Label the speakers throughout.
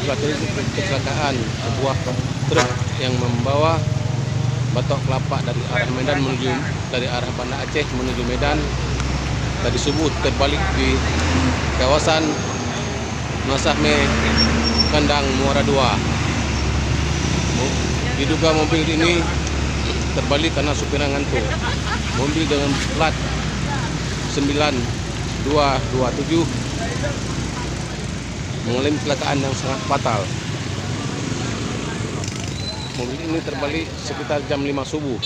Speaker 1: kecelakaan sebuah truk yang membawa batok kelapa dari arah Medan menuju dari arah Banda Aceh menuju Medan tadi subuh terbalik di kawasan Masahme Kandang Muara II. Diduga mobil ini terbalik karena supirnya ngantuk. Mobil dengan plat 9227 mengalami kecelakaan yang sangat fatal. Mobil ini terbalik sekitar jam 5 subuh.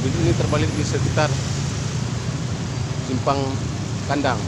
Speaker 1: Ini terbalik di sekitar Simpang Kandang.